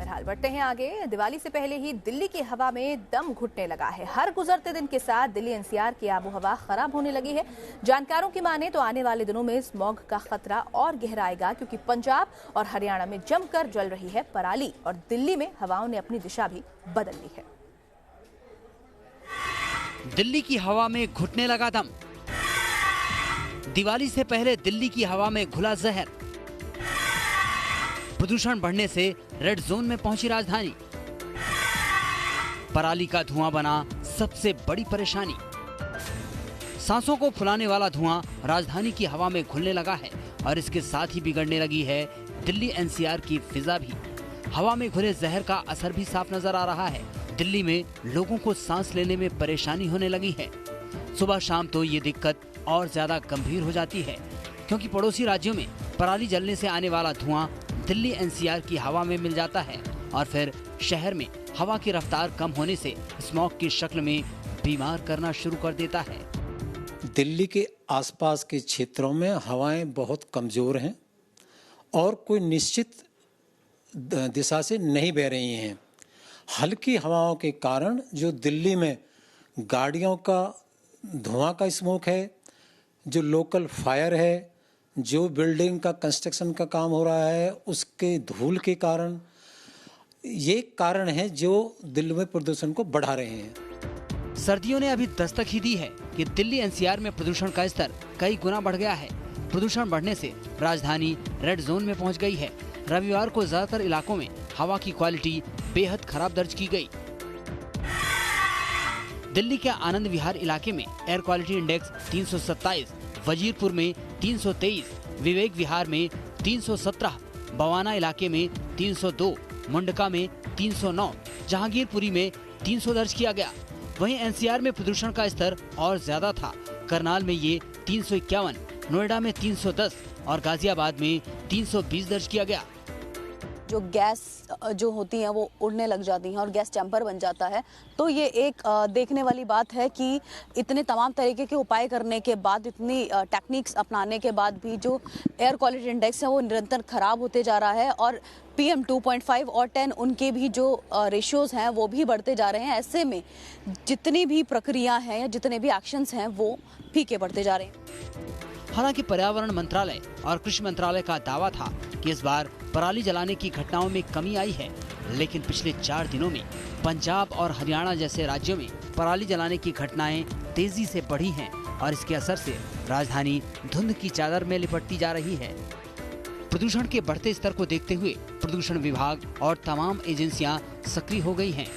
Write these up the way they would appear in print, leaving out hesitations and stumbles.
बहरहाल बढ़ते हैं आगे। दिवाली से पहले ही दिल्ली की हवा में दम घुटने लगा है। हर गुजरते दिन के साथ दिल्ली एनसीआर की आबोहवा खराब होने लगी है। जानकारों की माने तो आने वाले दिनों में स्मॉग का खतरा और गहराएगा, क्योंकि पंजाब और हरियाणा में जमकर जल रही है पराली और दिल्ली में हवाओं ने अपनी दिशा भी बदल ली है। दिल्ली की हवा में घुटने लगा दम। दिवाली से पहले दिल्ली की हवा में घुला जहर। प्रदूषण बढ़ने से रेड जोन में पहुंची राजधानी। पराली का धुआं बना सबसे बड़ी परेशानी। सांसों को फुलाने वाला धुआं राजधानी की हवा में घुलने लगा है और इसके साथ ही बिगड़ने लगी है दिल्ली एनसीआर की फिजा भी। हवा में घुले जहर का असर भी साफ नजर आ रहा है। दिल्ली में लोगों को सांस लेने में परेशानी होने लगी है। सुबह शाम तो ये दिक्कत और ज्यादा गंभीर हो जाती है, क्योंकि पड़ोसी राज्यों में पराली जलने से आने वाला धुआं दिल्ली एनसीआर की हवा में मिल जाता है और फिर शहर में हवा की रफ्तार कम होने से स्मॉग की शक्ल में बीमार करना शुरू कर देता है। दिल्ली के आसपास के क्षेत्रों में हवाएं बहुत कमजोर हैं और कोई निश्चित दिशा से नहीं बह रही हैं। हल्की हवाओं के कारण जो दिल्ली में गाड़ियों का धुआं का स्मोक है, जो लोकल फायर है, जो बिल्डिंग का कंस्ट्रक्शन का काम हो रहा है, उसके धूल के कारण, ये कारण है जो दिल्ली में प्रदूषण को बढ़ा रहे हैं। सर्दियों ने अभी दस्तक ही दी है कि दिल्ली एनसीआर में प्रदूषण का स्तर कई गुना बढ़ गया है। प्रदूषण बढ़ने से राजधानी रेड जोन में पहुंच गई है। रविवार को ज्यादातर इलाकों में हवा की क्वालिटी बेहद खराब दर्ज की गई। दिल्ली के आनंद विहार इलाके में एयर क्वालिटी इंडेक्स 327, वजीरपुर में 323, विवेक विहार में 317, बवाना इलाके में 302, मुंडका में 309, जहांगीरपुरी में 300 दर्ज किया गया। वहीं एनसीआर में प्रदूषण का स्तर और ज्यादा था। करनाल में ये 351, नोएडा में 310 और गाजियाबाद में 320 दर्ज किया गया। जो गैस जो होती हैं वो उड़ने लग जाती हैं और गैस चैम्बर बन जाता है। तो ये एक देखने वाली बात है कि इतने तमाम तरीके के उपाय करने के बाद, इतनी टेक्निक्स अपनाने के बाद भी जो एयर क्वालिटी इंडेक्स है वो निरंतर खराब होते जा रहा है और PM 2.5 और 10 उनके भी जो रेशियोज हैं वो भी बढ़ते जा रहे हैं। ऐसे में जितनी भी प्रक्रिया हैं या जितने भी एक्शंस हैं वो फीके पड़ते जा रहे हैं। हालांकि पर्यावरण मंत्रालय और कृषि मंत्रालय का दावा था कि इस बार पराली जलाने की घटनाओं में कमी आई है, लेकिन पिछले 4 दिनों में पंजाब और हरियाणा जैसे राज्यों में पराली जलाने की घटनाएं तेजी से बढ़ी हैं और इसके असर से राजधानी धुंध की चादर में लिपटती जा रही है। प्रदूषण के बढ़ते स्तर को देखते हुए प्रदूषण विभाग और तमाम एजेंसियां सक्रिय हो गई हैं।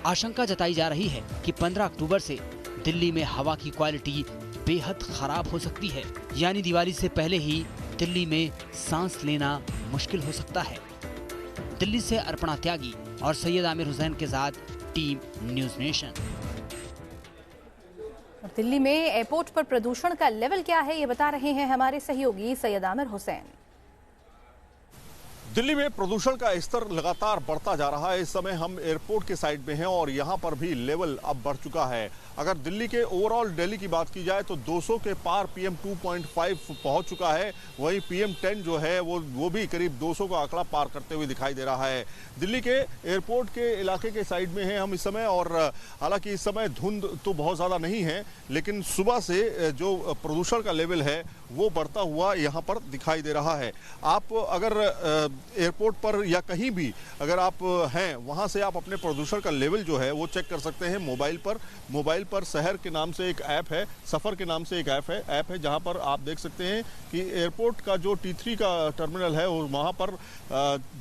आशंका जताई जा रही है कि 15 अक्टूबर से दिल्ली में हवा की क्वालिटी बेहद खराब हो सकती है, यानी दिवाली से पहले ही दिल्ली में सांस लेना मुश्किल हो सकता है। दिल्ली से अर्पणा त्यागी और सैयद आमिर हुसैन के साथ टीम न्यूज़ नेशन। दिल्ली में एयरपोर्ट पर प्रदूषण का लेवल क्या है, ये बता रहे हैं हमारे सहयोगी सैयद आमिर हुसैन। दिल्ली में प्रदूषण का स्तर लगातार बढ़ता जा रहा है। इस समय हम एयरपोर्ट के साइड में हैं और यहाँ पर भी लेवल अब बढ़ चुका है। अगर दिल्ली के ओवरऑल दिल्ली की बात की जाए तो 200 के पार PM 2.5 पहुंच चुका है। वहीं PM 10 जो है वो भी करीब 200 का आंकड़ा पार करते हुए दिखाई दे रहा है। दिल्ली के एयरपोर्ट के इलाके के साइड में हैं हम इस समय, और हालांकि इस समय धुंध तो बहुत ज़्यादा नहीं है, लेकिन सुबह से जो प्रदूषण का लेवल है वो बढ़ता हुआ यहाँ पर दिखाई दे रहा है। आप अगर एयरपोर्ट पर या कहीं भी अगर आप हैं, वहाँ से आप अपने प्रदूषण का लेवल जो है वो चेक कर सकते हैं मोबाइल पर शहर के नाम से एक ऐप है, सफ़र के नाम से एक ऐप है जहां पर आप देख सकते हैं कि एयरपोर्ट का जो T3 का टर्मिनल है वहां पर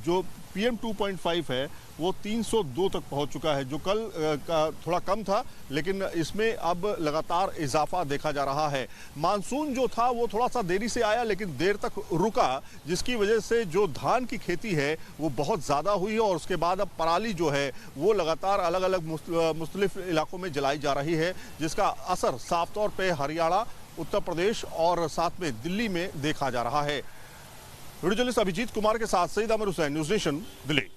जो PM 2.5 है वो 302 तक पहुंच चुका है, जो कल का थोड़ा कम था, लेकिन इसमें अब लगातार इजाफा देखा जा रहा है। मानसून जो था वो थोड़ा सा देरी से आया, लेकिन देर तक रुका, जिसकी वजह से जो धान की खेती है वो बहुत ज़्यादा हुई और उसके बाद अब पराली जो है वो लगातार अलग अलग मुख्तलिफ इलाकों में जलाई जा रही है, जिसका असर साफ तौर पर हरियाणा, उत्तर प्रदेश और साथ में दिल्ली में देखा जा रहा है। वीडियो जर्नलिस्ट अभिजीत कुमार के साथ सईद आमिर हुसैन, न्यूज़ नेशन, दिल्ली।